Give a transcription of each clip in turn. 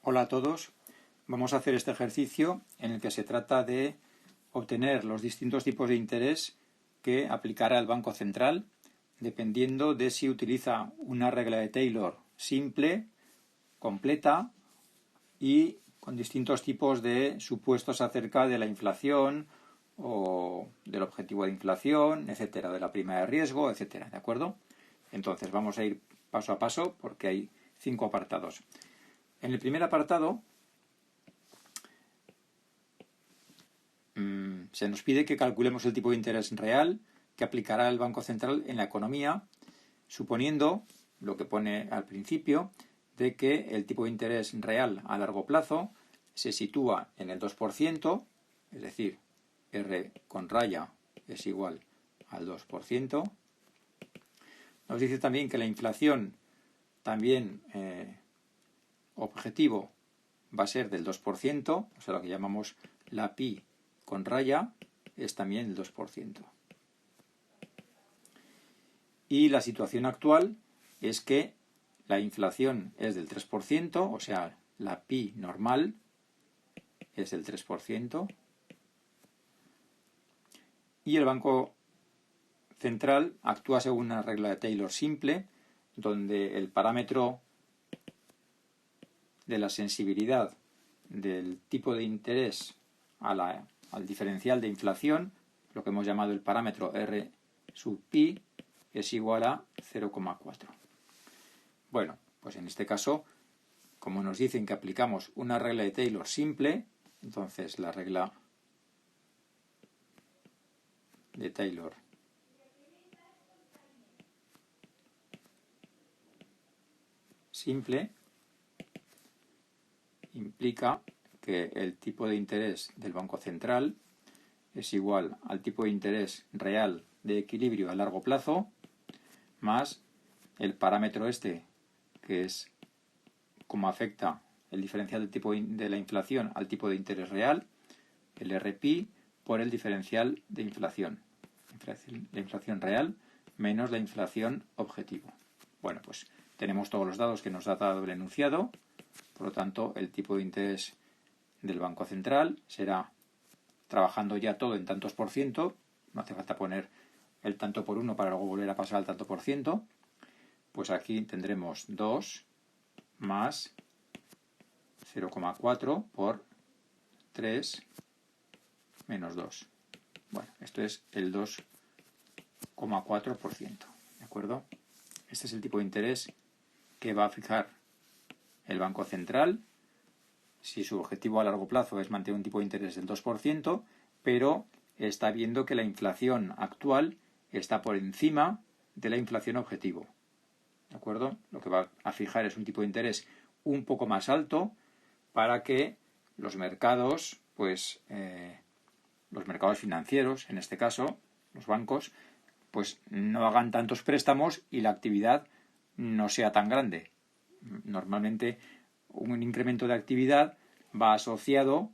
Hola a todos. Vamos a hacer este ejercicio en el que se trata de obtener los distintos tipos de interés que aplicará el Banco Central dependiendo de si utiliza una regla de Taylor simple, completa y con distintos tipos de supuestos acerca de la inflación o del objetivo de inflación, etcétera, de la prima de riesgo, etcétera, ¿de acuerdo? Entonces vamos a ir paso a paso porque hay 5 apartados. En el primer apartado se nos pide que calculemos el tipo de interés real que aplicará el Banco Central en la economía, suponiendo, lo que pone al principio, de que el tipo de interés real a largo plazo se sitúa en el 2%, es decir, R con raya es igual al 2%. Nos dice también que la inflación también objetivo va a ser del 2%, o sea, lo que llamamos la pi con raya es también el 2%. Y la situación actual es que la inflación es del 3%, o sea, la pi normal es del 3%, y el Banco Central actúa según una regla de Taylor simple, donde el parámetro de la sensibilidad del tipo de interés al diferencial de inflación, lo que hemos llamado el parámetro R sub pi, es igual a 0,4. Bueno, pues en este caso, como nos dicen que aplicamos una regla de Taylor simple, entonces la regla de Taylor simple implica que el tipo de interés del Banco Central es igual al tipo de interés real de equilibrio a largo plazo más el parámetro este, que es como afecta el diferencial del tipo de la inflación al tipo de interés real, el RPI, por el diferencial de inflación. La inflación real menos la inflación objetivo. Bueno, pues tenemos todos los datos que nos ha dado el enunciado. Por lo tanto, el tipo de interés del Banco Central será, trabajando ya todo en tantos por ciento, no hace falta poner el tanto por 1 para luego volver a pasar al tanto por ciento, pues aquí tendremos 2 más 0,4 por 3 menos 2. Bueno, esto es el 2,4%, ¿de acuerdo? Este es el tipo de interés que va a fijar el Banco Central si su objetivo a largo plazo es mantener un tipo de interés del 2%, pero está viendo que la inflación actual está por encima de la inflación objetivo. ¿De acuerdo? Lo que va a fijar es un tipo de interés un poco más alto para que los mercados, los mercados financieros, en este caso, los bancos, pues no hagan tantos préstamos y la actividad no sea tan grande. Normalmente un incremento de actividad va asociado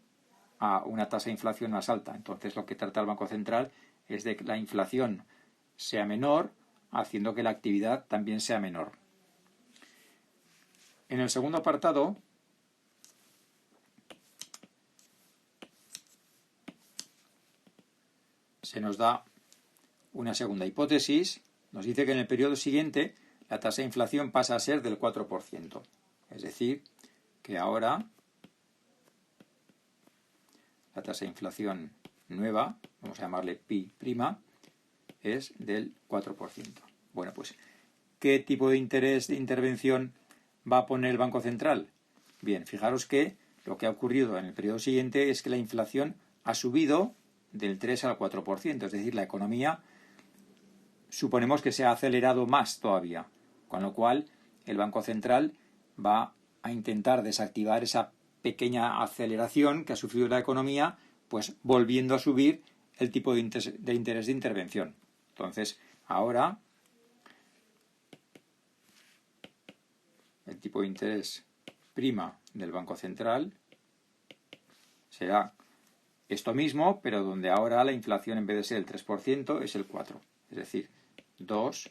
a una tasa de inflación más alta. Entonces lo que trata el Banco Central es de que la inflación sea menor, haciendo que la actividad también sea menor. En el segundo apartado se nos da una segunda hipótesis. Nos dice que en el periodo siguiente la tasa de inflación pasa a ser del 4%. Es decir, que ahora la tasa de inflación nueva, vamos a llamarle pi prima, es del 4%. Bueno, pues, ¿qué tipo de interés de intervención va a poner el Banco Central? Bien, fijaros que lo que ha ocurrido en el periodo siguiente es que la inflación ha subido del 3 al 4%, es decir, la economía suponemos que se ha acelerado más todavía, con lo cual el Banco Central va a intentar desactivar esa pequeña aceleración que ha sufrido la economía, pues volviendo a subir el tipo de interés de intervención. Entonces, ahora el tipo de interés prima del Banco Central será esto mismo, pero donde ahora la inflación en vez de ser el 3% es el 4%. Es decir, 2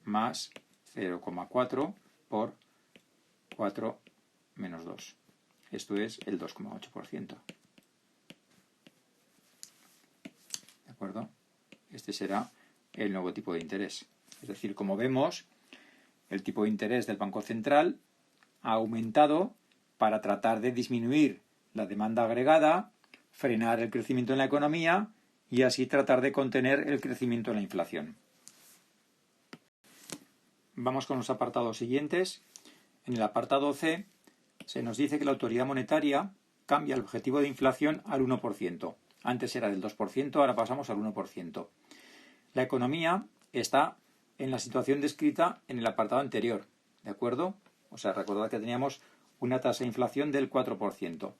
más 0,4 por 4 menos 2. Esto es el 2,8%. ¿De acuerdo? Este será el nuevo tipo de interés. Es decir, como vemos, el tipo de interés del Banco Central ha aumentado para tratar de disminuir la demanda agregada, frenar el crecimiento en la economía y así tratar de contener el crecimiento en la inflación. Vamos con los apartados siguientes. En el apartado C se nos dice que la autoridad monetaria cambia el objetivo de inflación al 1%. Antes era del 2%, ahora pasamos al 1%. La economía está en la situación descrita en el apartado anterior, ¿de acuerdo? O sea, recordad que teníamos una tasa de inflación del 4%.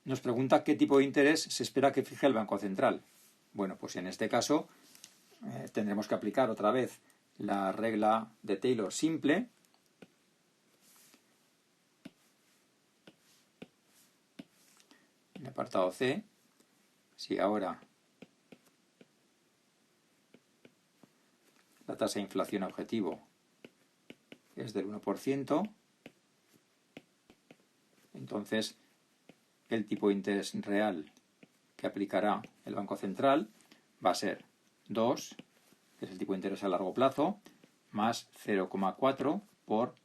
Nos pregunta qué tipo de interés se espera que fije el Banco Central. Bueno, pues en este caso tendremos que aplicar otra vez la regla de Taylor simple. En el apartado C, si ahora la tasa de inflación objetivo es del 1%, entonces el tipo de interés real que aplicará el Banco Central va a ser 2, que es el tipo de interés a largo plazo, más 0,4 por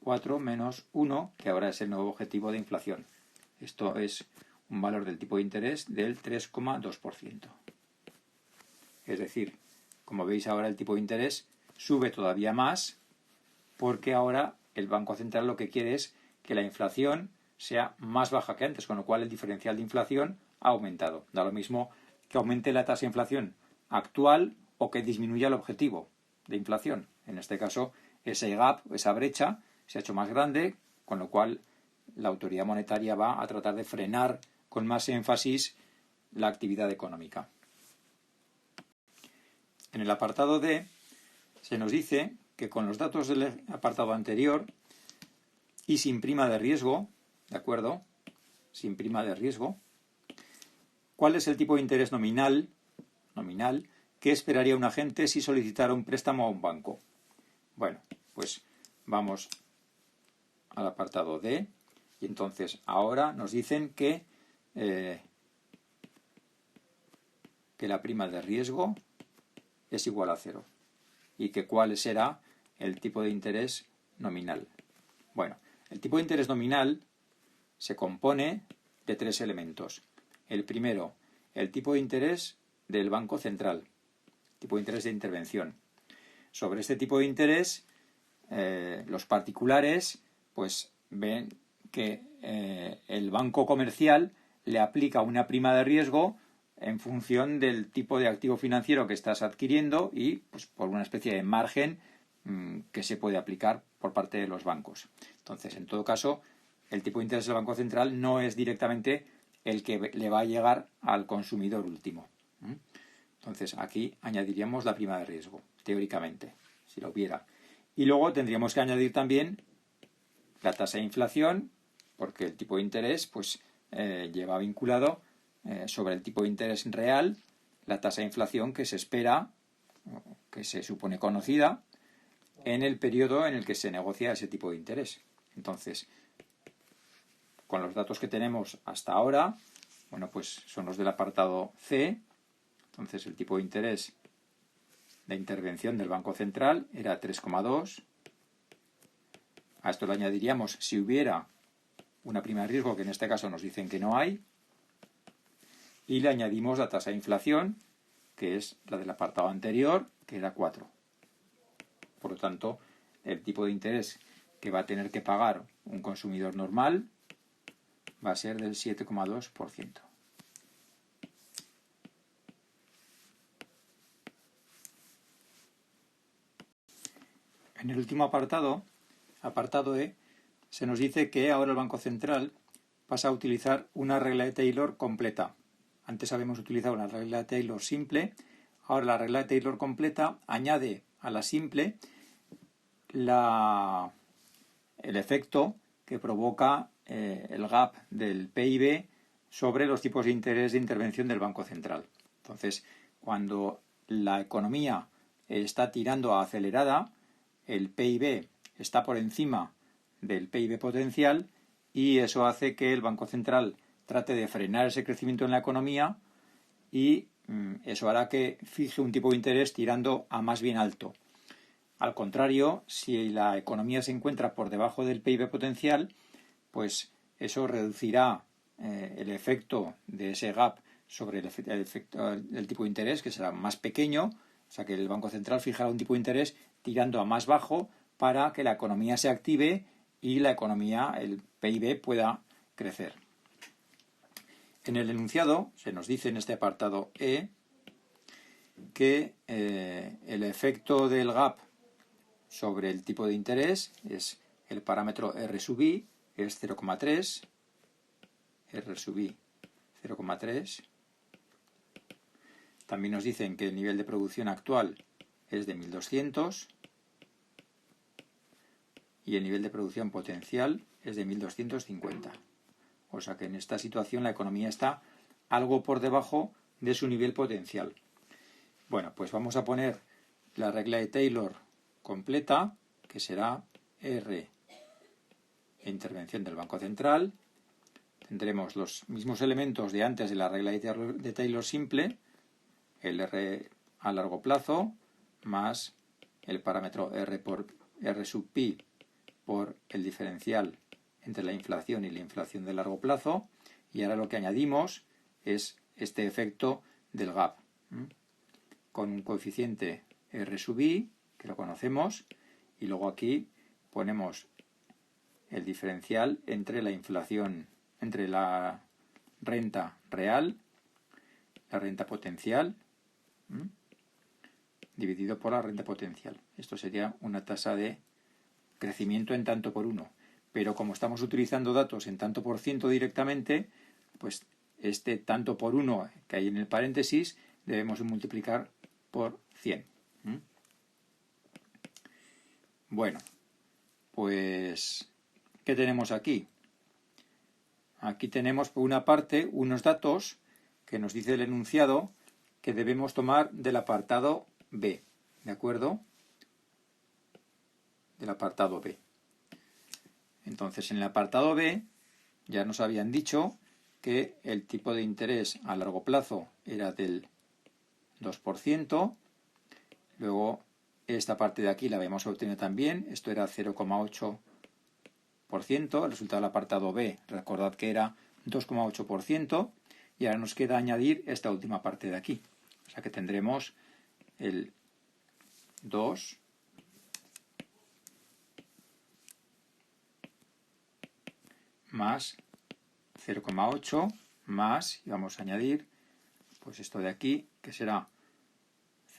4 menos 1, que ahora es el nuevo objetivo de inflación. Esto es un valor del tipo de interés del 3,2%. Es decir, como veis ahora el tipo de interés sube todavía más porque ahora el Banco Central lo que quiere es que la inflación sea más baja que antes, con lo cual el diferencial de inflación ha aumentado. Da lo mismo que aumente la tasa de inflación actual o que disminuya el objetivo de inflación. En este caso, ese gap, esa brecha, se ha hecho más grande, con lo cual la autoridad monetaria va a tratar de frenar con más énfasis la actividad económica. En el apartado D se nos dice que con los datos del apartado anterior y sin prima de riesgo, ¿de acuerdo? Sin prima de riesgo, ¿cuál es el tipo de interés nominal que esperaría un agente si solicitara un préstamo a un banco? Bueno, pues vamos al apartado D y entonces ahora nos dicen que la prima de riesgo es igual a 0 y que cuál será el tipo de interés nominal. Bueno, el tipo de interés nominal se compone de 3 elementos. El primero, el tipo de interés del Banco Central, tipo de interés de intervención. Sobre este tipo de interés, los particulares pues ven que el banco comercial le aplica una prima de riesgo en función del tipo de activo financiero que estás adquiriendo y pues, por una especie de margen que se puede aplicar por parte de los bancos. Entonces, en todo caso, el tipo de interés del Banco Central no es directamente el que le va a llegar al consumidor último. Entonces, aquí añadiríamos la prima de riesgo, teóricamente, si lo hubiera. Y luego tendríamos que añadir también la tasa de inflación, porque el tipo de interés pues lleva vinculado sobre el tipo de interés real la tasa de inflación que se espera, que se supone conocida, en el periodo en el que se negocia ese tipo de interés. Entonces, con los datos que tenemos hasta ahora, bueno, pues son los del apartado C. Entonces, el tipo de interés de intervención del Banco Central era 3,2. A esto le añadiríamos si hubiera una prima de riesgo, que en este caso nos dicen que no hay, y le añadimos la tasa de inflación, que es la del apartado anterior, que era 4. Por lo tanto, el tipo de interés que va a tener que pagar un consumidor normal va a ser del 7,2%. En el último apartado, apartado E, se nos dice que ahora el Banco Central pasa a utilizar una regla de Taylor completa. Antes habíamos utilizado una regla de Taylor simple, ahora la regla de Taylor completa añade a la simple el efecto que provoca el gap del PIB sobre los tipos de interés de intervención del Banco Central. Entonces, cuando la economía está tirando a acelerada, el PIB está por encima del PIB potencial y eso hace que el Banco Central trate de frenar ese crecimiento en la economía y eso hará que fije un tipo de interés tirando a más bien alto. Al contrario, si la economía se encuentra por debajo del PIB potencial, pues eso reducirá el efecto de ese gap sobre el tipo de interés, que será más pequeño, o sea que el Banco Central fijará un tipo de interés tirando a más bajo para que la economía se active y la economía, el PIB, pueda crecer. En el enunciado se nos dice en este apartado E que el efecto del gap sobre el tipo de interés es el parámetro R sub I, es 0,3, R sub I 0,3. También nos dicen que el nivel de producción actual es de 1200 y el nivel de producción potencial es de 1250. O sea que en esta situación la economía está algo por debajo de su nivel potencial. Bueno, pues vamos a poner la regla de Taylor completa, que será R intervención del Banco Central. Tendremos los mismos elementos de antes de la regla de Taylor simple, el R a largo plazo, más el parámetro R por R sub pi por el diferencial entre la inflación y la inflación de largo plazo, y ahora lo que añadimos es este efecto del gap, con un coeficiente R sub i, que lo conocemos, y luego aquí ponemos el diferencial entre la inflación, entre la renta real, la renta potencial, dividido por la renta potencial. Esto sería una tasa de crecimiento en tanto por uno. Pero como estamos utilizando datos en tanto por ciento directamente, pues este tanto por uno que hay en el paréntesis debemos multiplicar por 100. Bueno, pues ¿qué tenemos aquí? Aquí tenemos por una parte unos datos que nos dice el enunciado que debemos tomar del apartado B, ¿de acuerdo? Del apartado B. Entonces, en el apartado B ya nos habían dicho que el tipo de interés a largo plazo era del 2%. Luego, esta parte de aquí la habíamos obtenido también. Esto era 0,8%. El resultado del apartado B, recordad que era 2,8%. Y ahora nos queda añadir esta última parte de aquí. O sea que tendremos el 2 más 0,8 más, y vamos a añadir pues esto de aquí, que será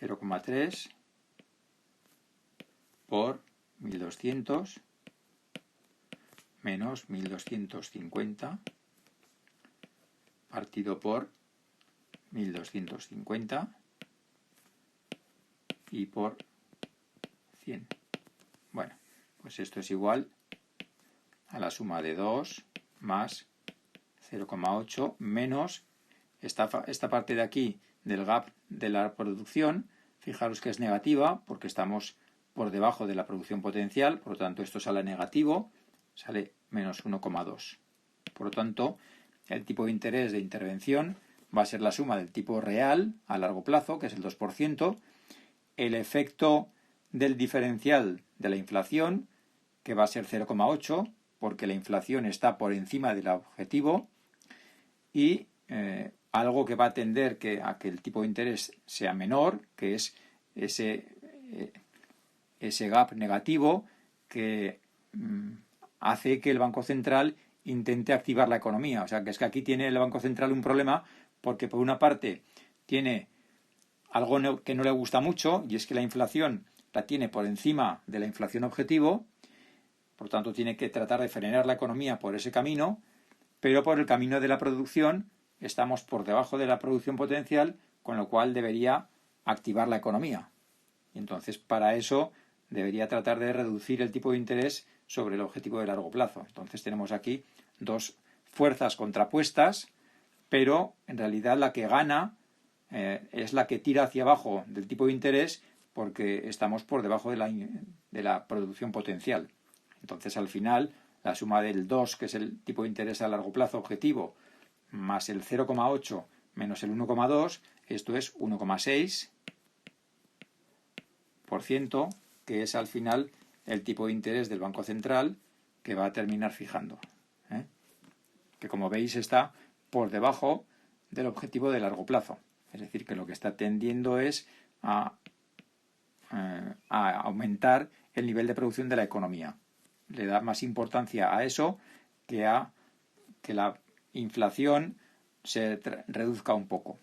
0,3 por 1200 menos 1250 partido por 1250 y por 100. Bueno, pues esto es igual a la suma de 2 más 0,8 menos esta parte de aquí del gap de la producción. Fijaros que es negativa porque estamos por debajo de la producción potencial, por lo tanto esto sale negativo, sale menos 1,2. Por lo tanto, el tipo de interés de intervención va a ser la suma del tipo real a largo plazo, que es el 2%, el efecto del diferencial de la inflación, que va a ser 0,8, porque la inflación está por encima del objetivo, y algo que va a tender a que el tipo de interés sea menor, que es ese gap negativo que hace que el Banco Central intente activar la economía. O sea, que es que aquí tiene el Banco Central un problema porque por una parte tiene algo que no le gusta mucho, y es que la inflación la tiene por encima de la inflación objetivo. Por tanto, tiene que tratar de frenar la economía por ese camino, pero por el camino de la producción estamos por debajo de la producción potencial, con lo cual debería activar la economía. Y entonces, para eso, debería tratar de reducir el tipo de interés sobre el objetivo de largo plazo. Entonces, tenemos aquí dos fuerzas contrapuestas, pero en realidad la que gana es la que tira hacia abajo del tipo de interés porque estamos por debajo de la producción potencial. Entonces, al final, la suma del 2, que es el tipo de interés a largo plazo objetivo, más el 0,8 menos el 1,2, esto es 1,6%, que es al final el tipo de interés del Banco Central que va a terminar fijando, que como veis está por debajo del objetivo de largo plazo. Es decir, que lo que está tendiendo es a aumentar el nivel de producción de la economía. Le da más importancia a eso que a que la inflación se reduzca un poco.